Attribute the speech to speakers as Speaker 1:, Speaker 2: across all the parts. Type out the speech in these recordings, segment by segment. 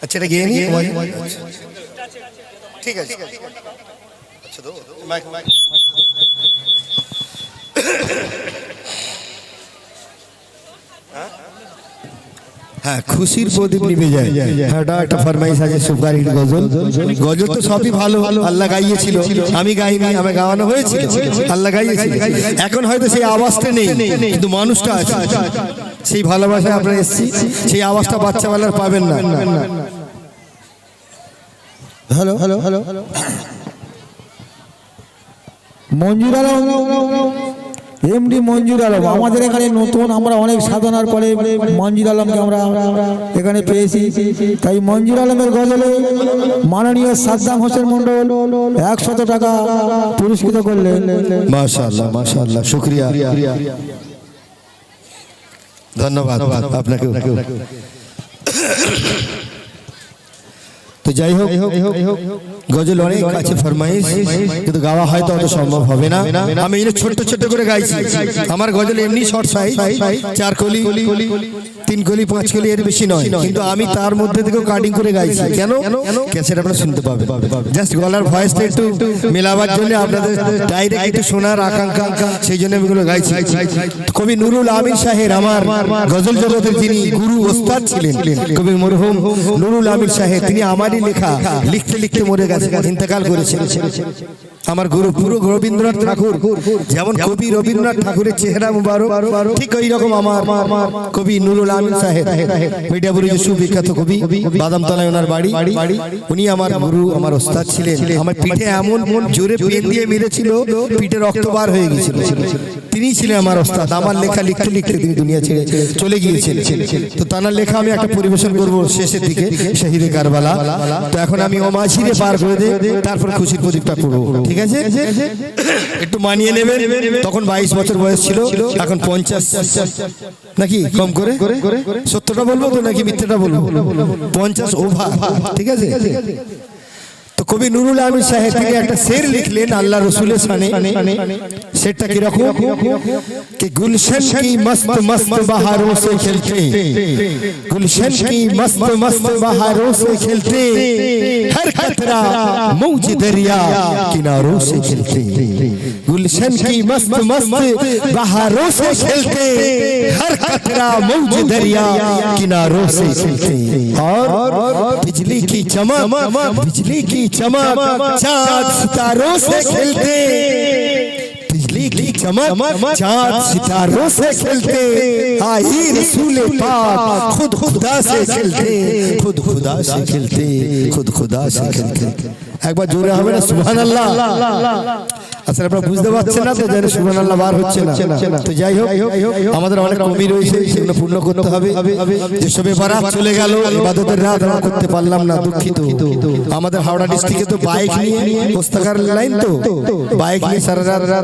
Speaker 1: আচ্ছা এটা গিয়ে নিয়ে ঠিক আছে আচ্ছা তো মাইক হ্যাঁ খুশির প্রদীপ নিভে যায়। এটা একটা ফরমাইশ আছে সুপারহিট গজল। গজল তো সবই ভালো, আল্লাহ গাইয়েছিল, আমি গাইনি, আমি গাওয়ানো হয়েছিল, আল্লাহ গাইয়েছিল। এখন হয়তো সেই আওয়াজটা নেই, কিন্তু মানুষটা আছে, সেই ভালোবাসায় আপনারা এসেছি, সেই আওয়াজটা বাচ্চাবেলার পাবেন না। হ্যালো হ্যালো হ্যালো
Speaker 2: মঞ্জুর আলম, এমডি মঞ্জুর আলম আমাদের এখানে নতুন, আমরা অনেক সাধনার পরে মঞ্জুর আলমকে আমরা এখানে পেয়েছি। তাই মঞ্জুর আলমের গজলে মাননীয় সাদ্দাম হোসেন মন্ডল 100 টাকা পুরস্কৃত করলেন।
Speaker 1: মাশাআল্লাহ মাশাআল্লাহ, শুকরিয়া, ধন্যবাদ আপনাকে। তো যাই হোক, গজল অনেক আছে ফরমাইশ, কিন্তু গাওয়া হয়তো অত সম্ভব হবে না। আমি এই ছোট্ট ছোট্ট করে গাইছি। আমার গজল এমনি শর্ট সাইজ, 4 কলি 3 কলি 5 কলি, এর বেশি নয়, কিন্তু আমি তার মধ্যে থেকেও কাটিং করে গাইছি। কেন? ক্যাসেট আপনারা শুনতে পাবেন, জাস্ট গলার ভয়েসটা একটু মেলাবার জন্য, আপনাদের ডাইরেক্ট একটু শোনার আকাঙ্ক্ষা, সেই জন্য আমি এগুলো গাইছি। কবি নুরুল আমিন সাহেব, আমার গজল জগতের যিনি গুরু ওস্তাদ ছিলেন, কবি মরহুম নুরুল আমিন সাহেব, তিনি আমারই লেখা লিখতে লিখতে মরে গেছে, ইন্তেকাল করেছেন। আমার গুরু পুরো রবীন্দ্রনাথ ঠাকুর, যেমন কবি রবীন্দ্রনাথ ঠাকুরের চেহারা মুবারক, ঠিক ওই রকম আমার কবি নুরুল আমিন সাহেব, মিডিয়াপুরে যে সুবিখ্যাত কবি, বাদামতলায় ওনার বাড়ি, উনি আমার গুরু, আমার ওস্তাদ ছিলেন। আমার পিঠে এমন জোরে পেন দিয়ে মেরেছিল, পিঠে রক্ত বার হয়ে গিয়েছিল। তিনি ছিলেন আমার ওস্তাদ। আমার লেখা লিখতে লিখতে তিনি দুনিয়া ছেড়ে চলে গিয়েছেন। তো তার লেখা আমি একটা পরিবেশন করব শেষের দিকে, শহীদে কারবালা। তো এখন আমি ও মাঝিরে পার করে দে, তারপর খুশির প্রদীপটা করবো, ঠিক আছে? একটু মানিয়ে নেবেন। তখন 22 বছর বয়স ছিল, এখন 50 নাকি কম করে 70টা বলবো তো নাকি মিথ্যাটা বলবো? 50 ওভার, ঠিক আছে? তো কবি নুরুল আমিন সাহেব তিনি একটা শের লিখলেন আল্লাহ রসুলের শানে। শেরটা কি রকম? कि गुलशन की मस्त मस्त बहारों से खिलते, गुलशन की मस्त मस्त बहारों से खिलते, हर कतरा मौज दरिया किनारों से खिलते, गुलशन की मस्त मस्त बहारों से खिलते, हर कतरा मौज दरिया किनारों से खिलते, और बिजली की चमक, बिजली की चमक चाँद सितारों से खिलते, बिजली की चमक चाँद सितारों से खिलते, आई रसूल पाक खुद खुदा से खिलते, खुद खुदा से खिलते, खुद खुदा से खिलते। एक बार जोरे হবে না সুবহানাল্লাহ? আসলে আপনারা বুঝতে পারছেন না তো, যেন সুবহানাল্লাহ বার হচ্ছে না। তো যাই হোক, আমাদের অনেক কমি রয়েছে, সেগুলো পূর্ণ করতে হবে। যে সবে বারাত চলে গেল, ইবাদতের রাত আমরা করতে পারলাম না, দুঃখিত। আমাদের হাওড়া ডিস্ট্রিক্টে তো বাইক নিয়ে পোস্তাকার লাইন, তো বাইক নিয়ে সারা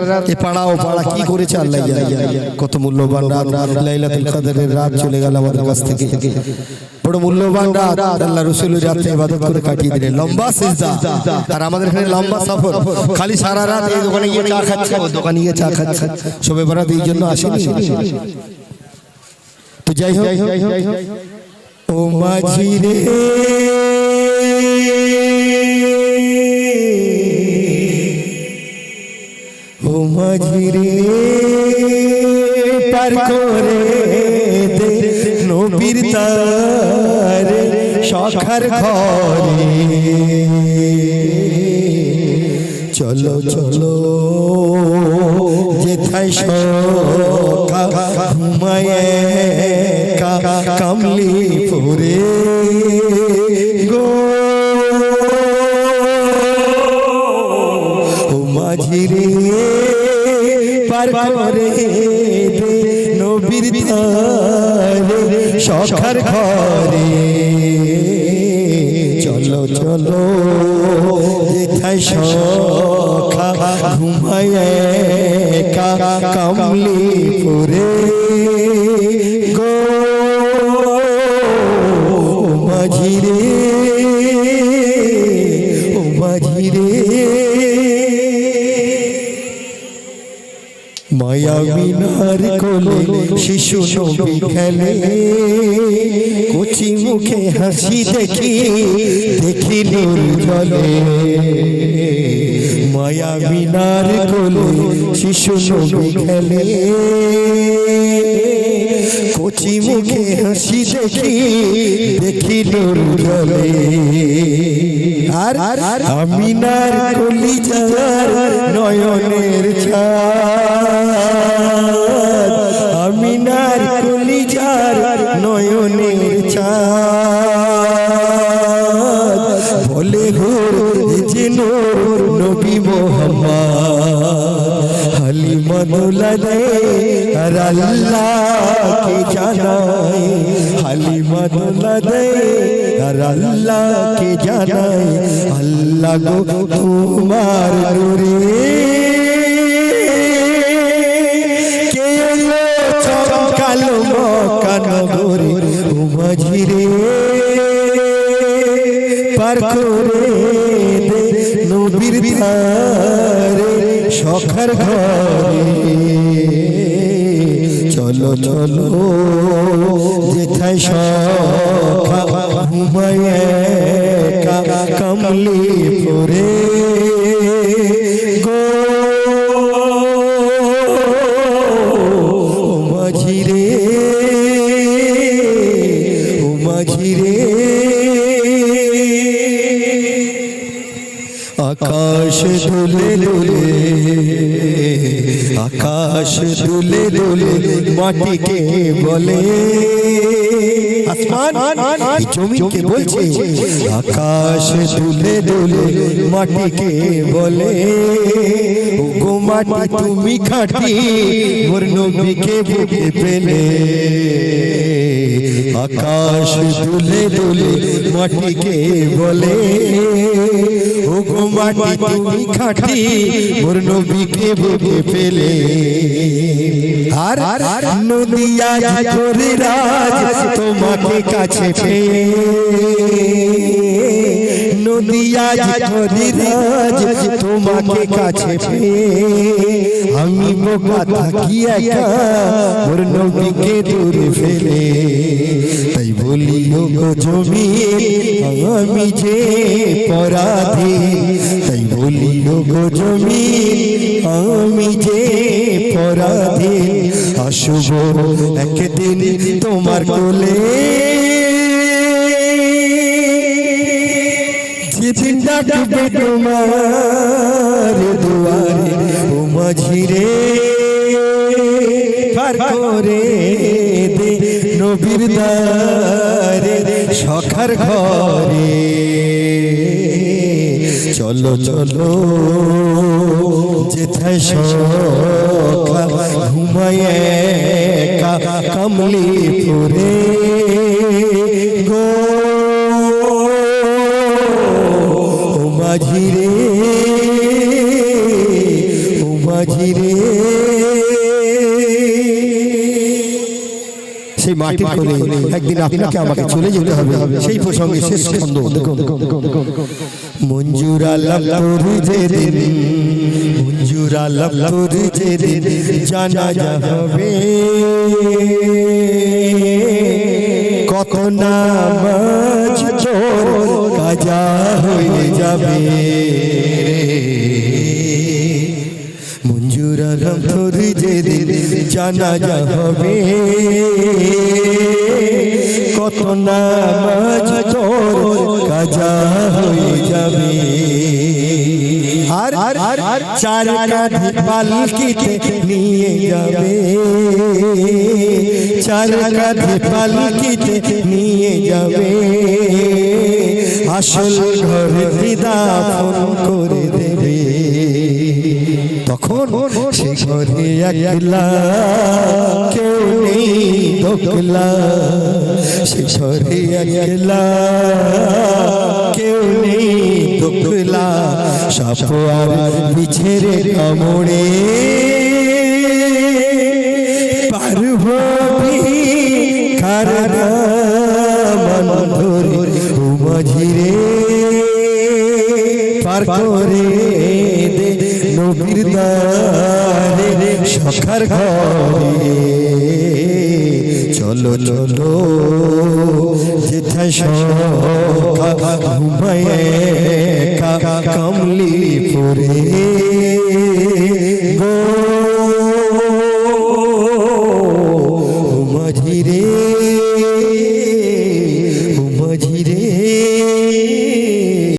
Speaker 1: রাত এ পাড়া ও পাড়া কি করেছে আল্লাহ জানে। কত মূল্যবান রাত, লাইলাতুল কদরের রাত চলে গেল আমাদের কাছ থেকে। বড় মূল্যবান রাত, আল্লাহ রাসূলের রাতে ইবাদত করে কাটিয়ে দিলেন, লম্বা সিজদা। আর আমাদের এখানে লম্বা সফর, খালি সারা রাত এই দোকানে গিয়ে চা খাচ্ছে, ও দোকানে গিয়ে চা খাচ্ছে, সবে বারাত এই জন্য আসেনি। তো যাই হোক, ও মাঝি রে ও মাঝি রে পার করে দে নবীর তার সখার ঘরে, চলো চলো যেথায় সখা ঘুমায় কামলি পুরে গো, ও মাঝি রে পার করে দে নবীর তারে সখার ঘরে, চলো চলো যেথায় সখা ঘুমায় কামলি পুরে গো, মাঝি রে ও মাঝি রে, মায়া মায়াবিনার কোলে শিশু নবী খেলে কচি মুখে হাসি দেখি দেখি নূর জ্বলে মায়াবিনার কোলে শিশু নবী খেলে কচি মুখে হাসি দেখি দেখি নূর জ্বলে আর আমিনার কলিজার নয়নের চাঁদ আমিনার কলিজার নয়নের চাঁদ বলে হুর যে নূর নবী মোহাম্মদ হালিমা দুলালে আর আল্লাহকে জানাই হালিমা দুলালে আর আল্লাহকে জানাই আল্লাহ গো তোমার নূরে কে এলো চমকালো মক্কা নগরে ও মাঝিরে পার করে দে নবীর ধারে সখার ঘরে চলো চলো যেথায় সখা ঘুমায় কমলি পরে গো মাঝিরে ও মাঝিরে আকাশ দুলে দুলে আকাশ দুলে দুলে মাটিকে বলে আসমান জমিনকে বলছে আকাশ দুলে দুলে মাটিকে বলে গো মাটি তুমি খাঁটি মোর নবীকে বুকে পেলে আকাশ দুলে দুলে মাটিকে বলে ও গো মাটি তুমি খাঁটি মোর নবীকে বুকে পেলে আর নদিয়া করে রাজ তোমাকে কাছে পেয়ে নদিয়া করে রাজ তোমাকে কাছে পেয়ে আমি বোকা থাকি একা মোর নবীকে দূরে ফেলে তাই বলি গো জমিন আমি যে পরাধী তাই বলি গো জমিন আমি যে পরাধী আসব একদিন তোমার কোলে যেদিন ডাকবে তোমার দুয়ারে ও মাঝিরে পার করে দে নবীর দ্বারে সখার ঘরে চলো চলো যেথায় সখা ঘুমায় কমলি পরে গো মাঝিরে ও মাঝিরে সেই মাটির কোলে একদিন আপনাকে আমাকে চলে যেতে হবে সেই প্রসঙ্গে শেষ ছন্দ মঞ্জুর আলম তোর যেদিন মঞ্জুর আলম তোর যেদিন জানাজা হবে কত নামাজ তোর কাজা হয়ে যাবে মঞ্জুর আলম তোর যেদিন জানাজা হবে কত নামাজ তোর কাজা হয়ে যাবে আর চার কাঁধে পালকিতে নিয়ে যাবে চার কাঁধে পালকিতে নিয়ে যাবে আসল ঘরে দাফন করে দেবে তখন সে ঘরে একলা কেউ নেই দোকলা সে ঘরে একলা কেউ নেই দোকলা সাপ আর বিছেরে কামড়ে পারবি কারা মন ধরে ও মাঝিরে পার করে দে নবীর দ্বারে সখার ঘরে চলো চলো যেথায় সখা ঘুমায় একা কামলি পরে গো